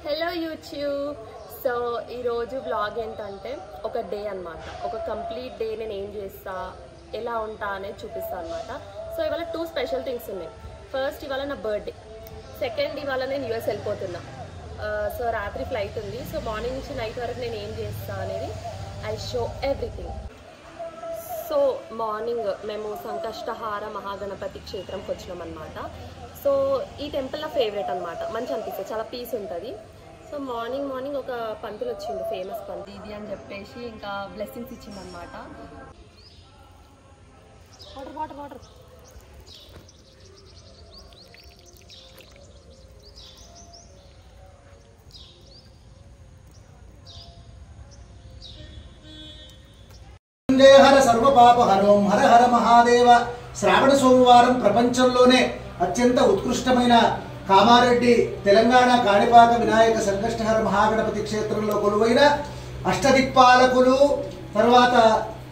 Hello YouTube. So ఈరోజు vlog ఏంటంటే ఒక డే అనమాట. ఒక కంప్లీట్ డే నేను ఏం చేస్తా, ఎలా ఉంటా అనేది చూపిస్తాను అనమాట. సో ఇవాళ 2 స్పెషల్ థింగ్స్ ఉన్నాయి. ఫస్ట్ ఇవాళ నా బర్త్డే, సెకండ్ ఇవాళ నేను యూఎస్ వెళ్ళిపోతున్నా. సో రాత్రి ఫ్లైట్ ఉంది. సో మార్నింగ్ నుంచి నైట్ వరకు నేను ఏం చేస్తా అనేది I show everything. So morning మేము సంకష్టహార మహాగణపతి క్షేత్రంకి వచ్చినాం అనమాట. సో ఈ టెంపుల్ నా ఫేవరెట్ అనమాట. మంచి అనిపిస్తుంది, చాలా పీస్ ఉంటుంది. సో మార్నింగ్ ఒక పంతులు వచ్చిండు, ఫేమస్ పంతులు ఇది అని చెప్పేసి ఇంకా బ్లెస్సింగ్స్ ఇచ్చింది అనమాట. వాటర్ హర సర్వపాపహరోం హర హర మహాదేవ. శ్రావణ సోమవారం ప్రపంచంలోనే అత్యంత ఉత్కృష్టమైన కామారెడ్డి తెలంగాణ కాణిపాక వినాయక సంకష్టహర మహాగణపతి క్షేత్రంలో కొలువైన అష్టదిక్పాలకులు, తర్వాత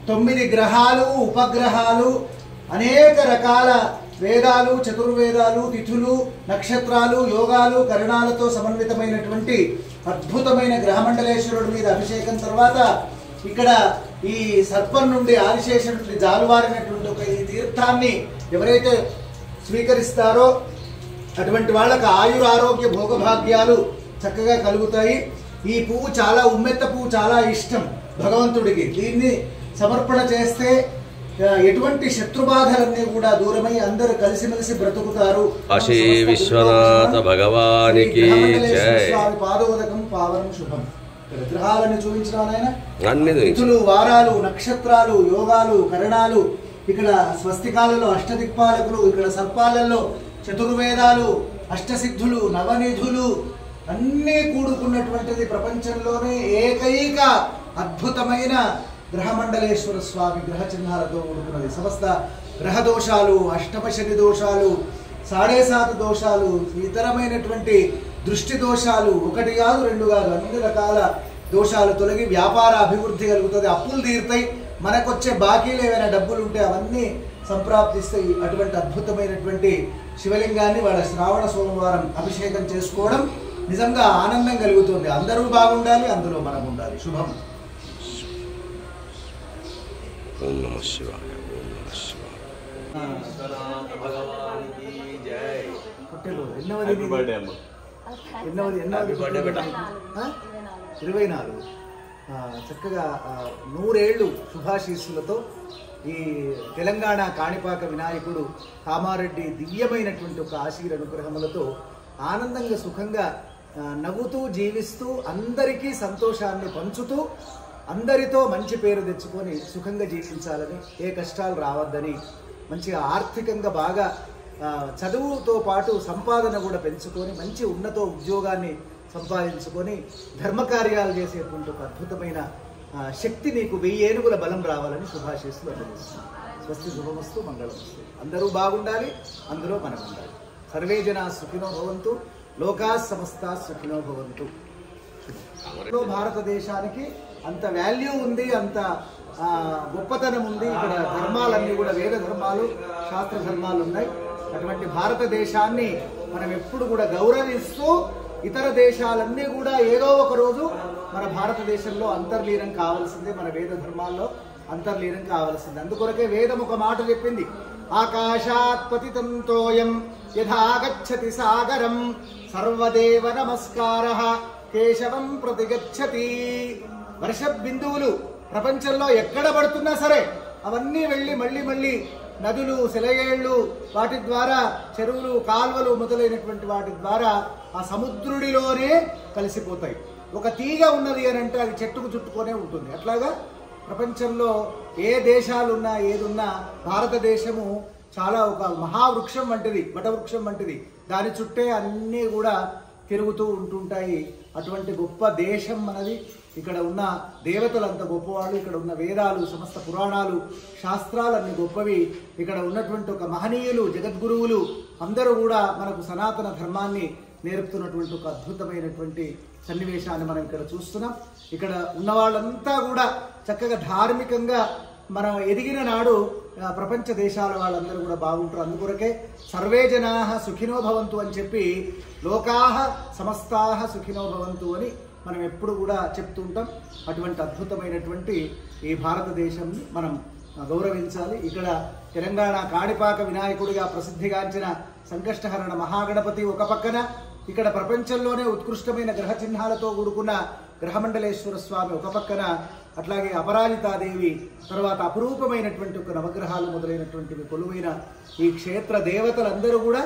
9 గ్రహాలు, ఉపగ్రహాలు, అనేక రకాల వేదాలు, చతుర్వేదాలు, తిథులు, నక్షత్రాలు, యోగాలు, కరణాలతో సమన్వితమైనటువంటి అద్భుతమైన గ్రహమండలేశ్వరుడి మీద అభిషేకం తర్వాత ఇక్కడ ఈ సర్పం నుండి ఆదిశేషం నుండి జాలువారినటువంటి ఒక ఈ తీర్థాన్ని ఎవరైతే స్వీకరిస్తారో అటువంటి వాళ్ళకి ఆయురారోగ్య భోగభాగ్యాలు చక్కగా కలుగుతాయి. ఈ పువ్వు చాలా ఉమ్మెత్త పువ్వు చాలా ఇష్టం భగవంతుడికి. దీన్ని సమర్పణ చేస్తే ఎటువంటి శత్రుబాధలన్నీ కూడా దూరమై అందరూ కలిసిమెలిసి బ్రతుకుతారు. విశ్వనాథ భగవానికి స్వామి పాదోదకం పావనం శుభం. గ్రహాలను చూపించిన తిథులు, వారాలు, నక్షత్రాలు, యోగాలు, కరణాలు, ఇక్కడ స్వస్తికాలలో అష్టదిక్పాలకులు, ఇక్కడ సర్పాలలో చతుర్వేదాలు, అష్టసిద్ధులు, నవనిధులు అన్నీ కూడుకున్నటువంటిది ప్రపంచంలోనే ఏకైక అద్భుతమైన గ్రహమండలేశ్వర స్వామి గ్రహ చిహ్నాలతో కూడుకున్నది. సమస్త గ్రహ దోషాలు, అష్టమ శని దోషాలు, 7.5 దోషాలు, ఇతరమైనటువంటి దృష్టి దోషాలు, 1 కాదు 2 కాదు అన్ని రకాల దోషాలు తొలగి వ్యాపార అభివృద్ధి కలుగుతుంది. అప్పులు తీరుతాయి, మనకొచ్చే బాకీలు ఏవైనా డబ్బులు ఉంటే అవన్నీ సంప్రాప్తిస్తాయి. అటువంటి అద్భుతమైనటువంటి శివలింగాన్ని వాళ్ళ శ్రావణ సోమవారం అభిషేకం చేసుకోవడం నిజంగా ఆనందం కలుగుతుంది. అందరూ బాగుండాలి, అందులో మనం ఉండాలి. శుభం. ఓం నమః శివాయ. ఓం నమః శివాయ. ఎన్నవది 24. చక్కగా 100 ఏళ్ళు శుభాశీస్సులతో ఈ తెలంగాణ కాణిపాక వినాయకుడు కామారెడ్డి దివ్యమైనటువంటి ఒక ఆశీర్ అనుగ్రహములతో ఆనందంగా సుఖంగా నవ్వుతూ జీవిస్తూ అందరికీ సంతోషాన్ని పంచుతూ అందరితో మంచి పేరు తెచ్చుకొని సుఖంగా జీవించాలని, ఏ కష్టాలు రావద్దని, మంచిగా ఆర్థికంగా బాగా చదువుతో పాటు సంపాదన కూడా పెంచుకొని మంచి ఉన్నత ఉద్యోగాన్ని సంపాదించుకొని ధర్మకార్యాలు చేసేటువంటి ఒక అద్భుతమైన శక్తి నీకు 1000 ఏనుగుల బలం రావాలని శుభాశీస్సులు అందజేస్తున్నాను. స్వస్తి శుభమస్తు, మంగళమస్తు. అందరూ బాగుండాలి, అందులో మనం ఉండాలి. సర్వే జనా సుఖినో భవంతు, లోకా సమస్తా సుఖినో భవంతు. భారతదేశానికి అంత వాల్యూ ఉంది, అంత గొప్పతనం ఉంది. ఇక్కడ ధర్మాలన్నీ కూడా వేద ధర్మాలు, శాస్త్ర ధర్మాలు ఉన్నాయి. అటువంటి భారతదేశాన్ని మనం ఎప్పుడు కూడా గౌరవిస్తూ ఇతర దేశాలన్నీ కూడా ఏదో ఒక రోజు మన భారతదేశంలో అంతర్లీనం కావాల్సిందే, మన వేద ధర్మాల్లో అంతర్లీనం కావాల్సిందే. అందుకొరకే వేదం ఒక మాట చెప్పింది, ఆకాశాత్ పతితం తోయం యథాగచ్చతి సాగరం సర్వదేవ నమస్కారః కేశవం ప్రతిగచ్చతి. వర్ష బిందువులు ప్రపంచంలో ఎక్కడ పడుతున్నా సరే అవన్నీ వెళ్ళి మళ్ళీ నదులు, సెలయేళ్లు, వాటి ద్వారా చెరువులు, కాల్వలు మొదలైనటువంటి వాటి ద్వారా ఆ సముద్రుడిలోనే కలిసిపోతాయి. ఒక తీగ ఉన్నది అని అంటే అది చెట్టుకు చుట్టుకొనే ఉంటుంది. అట్లాగా ప్రపంచంలో ఏ దేశాలున్నా ఏదున్నా భారతదేశము చాలా ఒక మహావృక్షం వంటిది, వటవృక్షం వంటిది. దాని చుట్టే అన్నీ కూడా తిరుగుతూ ఉంటుంటాయి. అటువంటి గొప్ప దేశం మనది. ఇక్కడ ఉన్న దేవతలు అంత గొప్పవాళ్ళు, ఇక్కడ ఉన్న వేదాలు, సమస్త పురాణాలు, శాస్త్రాలు అన్ని గొప్పవి. ఇక్కడ ఉన్నటువంటి ఒక మహనీయులు, జగద్గురువులు అందరూ కూడా మనకు సనాతన ధర్మాన్ని నేర్పుతున్నటువంటి ఒక అద్భుతమైనటువంటి సన్నివేశాన్ని మనం ఇక్కడ చూస్తున్నాం. ఇక్కడ ఉన్న వాళ్ళంతా కూడా చక్కగా ధార్మికంగా మనం ఎదిగిన నాడు ప్రపంచ దేశాల వాళ్ళందరూ కూడా బాగుంటారు. అందుకొరకే సర్వే జనాః సుఖినో భవంతు అని చెప్పి లోకాః సమస్తాః సుఖినో భవంతు అని మనం ఎప్పుడు కూడా చెప్తూ ఉంటాం. అటువంటి అద్భుతమైనటువంటి ఈ భారతదేశంని మనం గౌరవించాలి. ఇక్కడ తెలంగాణ కాణిపాక వినాయకుడిగా ప్రసిద్ధిగాంచిన సంకష్టహరణ మహాగణపతి ఒక పక్కన, ఇక్కడ ప్రపంచంలోనే ఉత్కృష్టమైన గ్రహ చిహ్నాలతో కూడుకున్న గ్రహమండలేశ్వర స్వామి ఒక పక్కన, అట్లాగే అపరాజితాదేవి, తర్వాత అపురూపమైనటువంటి ఒక నవగ్రహాలు మొదలైనటువంటివి కొలువైన ఈ క్షేత్ర దేవతలందరూ కూడా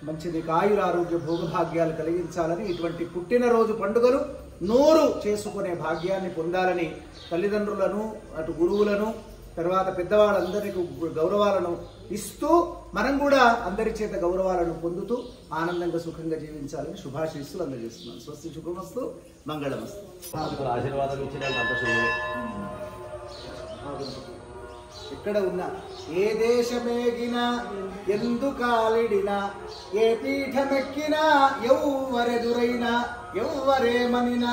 మంచిది ఆయురారోగ్య భోగభాగ్యాలు కలిగించాలని, ఇటువంటి పుట్టినరోజు పండుగలు 100 చేసుకునే భాగ్యాన్ని పొందాలని తల్లిదండ్రులను, అటు గురువులను, తర్వాత పెద్దవాళ్ళందరికీ గౌరవాలను ఇస్తూ మనం కూడా అందరి చేత గౌరవాలను పొందుతూ ఆనందంగా సుఖంగా జీవించాలని శుభాశీస్సులు అందజేస్తున్నాను. స్వస్తి శుభమస్తు, మంగళమస్తు. ఆశీర్వాదం ఇక్కడ ఉన్న ఏ దేశమేగినా ఎందు కాలిడినా ఏ పీఠమెక్కినా ఎవ్వరెదురైనా ఎవ్వరేమనినా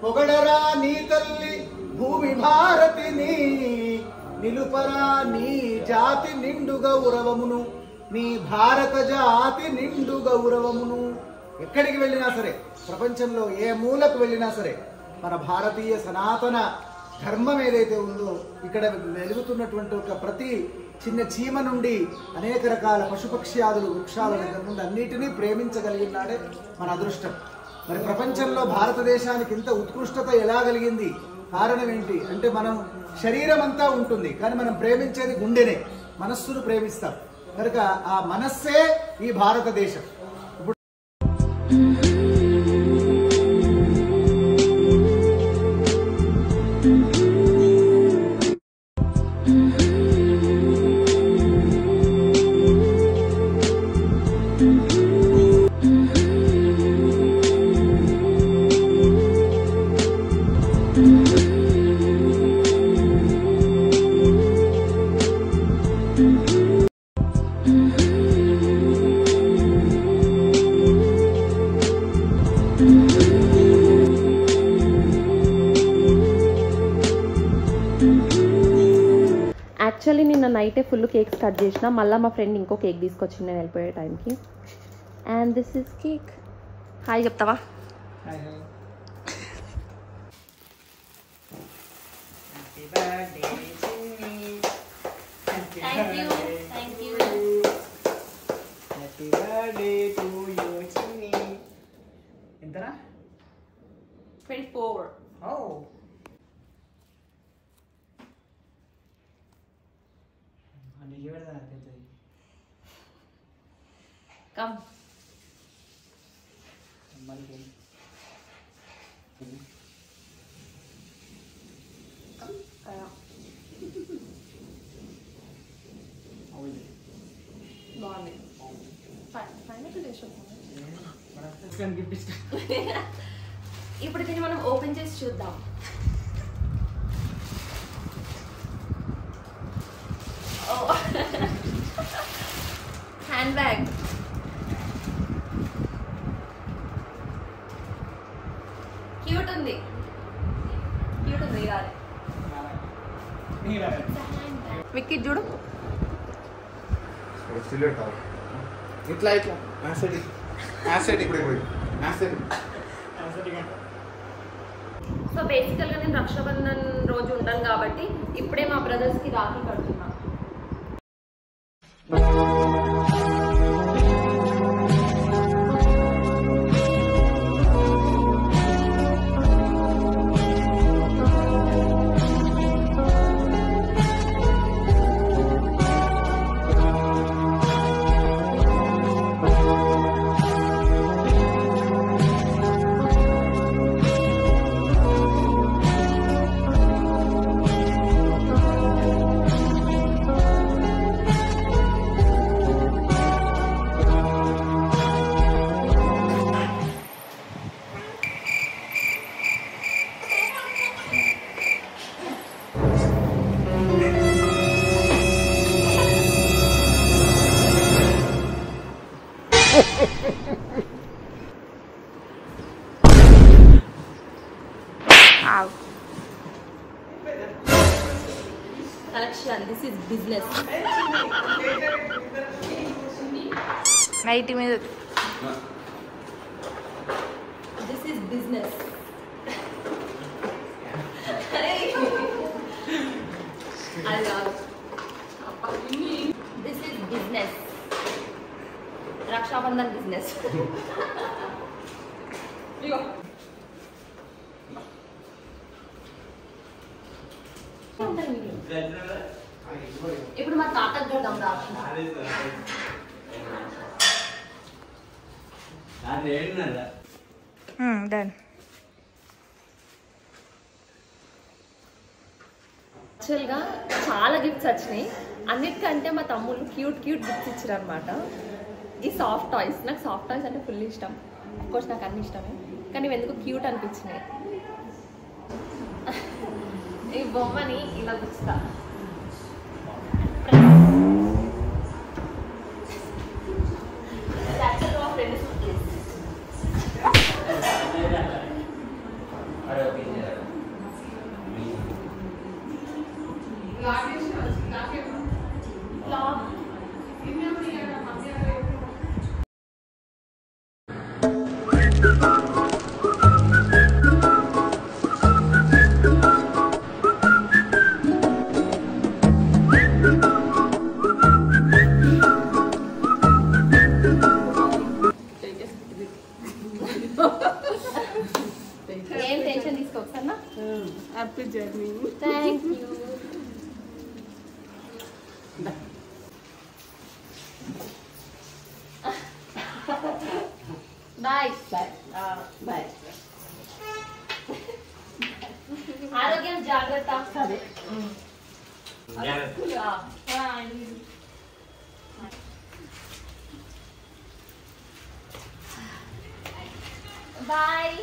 పొగడరా నీ తల్లి భూమి భారతిని, నిలుపరా నీ జాతి నిండు గౌరవమును, నీ భారత జాతి నిండు గౌరవమును. ఎక్కడికి వెళ్ళినా సరే, ప్రపంచంలో ఏ మూలకు వెళ్ళినా సరే, మన భారతీయ సనాతన ధర్మం ఏదైతే ఉందో, ఇక్కడ వెలుగుతున్నటువంటి ఒక ప్రతి చిన్న చీమ నుండి అనేక రకాల పశుపక్ష్యాదులు వృక్షాల దగ్గర నుండి అన్నిటినీ ప్రేమించగలిగినాడే మన అదృష్టం. మరి ప్రపంచంలో భారతదేశానికి ఇంత ఉత్కృష్టత ఎలా కలిగింది? కారణం ఏంటి అంటే, మనం శరీరం అంతా ఉంటుంది కానీ మనం ప్రేమించేది గుండెనే, మనస్సును ప్రేమిస్తాం కనుక ఆ మనస్సే ఈ భారతదేశం. యాక్చువల్లీ నిన్న నైటే ఫుల్ కేక్స్ కట్ చేసిన, మళ్ళీ మా ఫ్రెండ్ ఇంకో కేక్ తీసుకొచ్చింది నేను వెళ్ళిపోయే టైంకి. And this is cake. Hi చెప్తావా? ఎంతరా? 24. Come. బాగుంది. ఇప్పుడు దీన్ని మనం ఓపెన్ చేసి చూద్దాం. Hand bag. క్యూట్ ఉంది, క్యూట్ ఉంది. విక్కీ చూడు, ఇట్లా ఇట్లా సో బేసికల్గా నేను రక్షాబంధన్ రోజు ఉంటాను కాబట్టి ఇప్పుడే మా బ్రదర్స్కి రాఖీ కడుతున్నా. Collection. This is business. Night మీద దిస్ ఈజ్ బిజినెస్. అది కాదు. This is business. Rakshabandhan business. ఇప్పుడు మా తాతకు చూద్దాం రా. డన్. యాక్చువల్గా చాలా గిఫ్ట్స్ వచ్చినాయి. అన్నిటికంటే మా తమ్ముళ్ళు క్యూట్ గిఫ్ట్స్ ఇచ్చారు అనమాట. ఈ సాఫ్ట్ టాయ్స్. నాకు సాఫ్ట్ టాయ్స్ అంటే ఫుల్ ఇష్టం. అఫ్కోర్స్ నాకు అన్ని ఇష్టమే, కానీ ఇవి ఎందుకు క్యూట్ అనిపించినాయి. ఈ బొమ్మని ఇలా గుచ్చుతా. ఏం టెన్షన్ తీసుకోకసన్నా. Happy journey. Thank you. Bye bye. ఆరోగ్యం జాగ్రత్త. సరే బాయ్.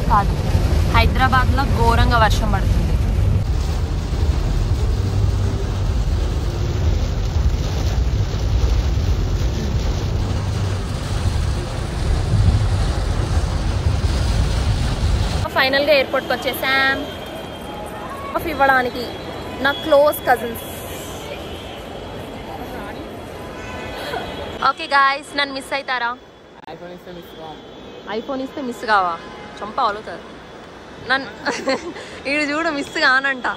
కాదు, హైదరాబాద్లో ఘోరంగా వర్షం పడుతుంది. ఫైనల్గా ఎయిర్పోర్ట్కి వచ్చేసాం ఆఫ్ ఇవ్వడానికి. నా క్లోజ్ కజిన్స్. ఓకే గాయస్, నన్ను మిస్ అవుతారా? ఐఫోన్ ఇస్తే మిస్ కావా? చంప అవుతారు నన్ను. ఈడు చూడు మిస్ కానంట.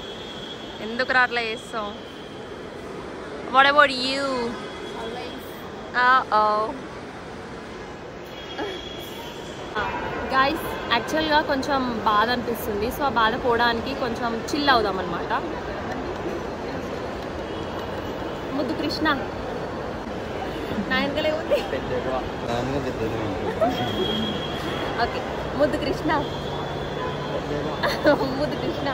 ఎందుకు అట్లా చేస్తాం? What about you? గాయస్, యాక్చువల్గా కొంచెం బాధ అనిపిస్తుంది. సో ఆ బాధ పోవడానికి కొంచెం చిల్ అవుదాం అనమాట. ముద్దు కృష్ణ నా వెనకలే ఉంది. ఓకే, ముద్దు కృష్ణ. ముద్దు కృష్ణ.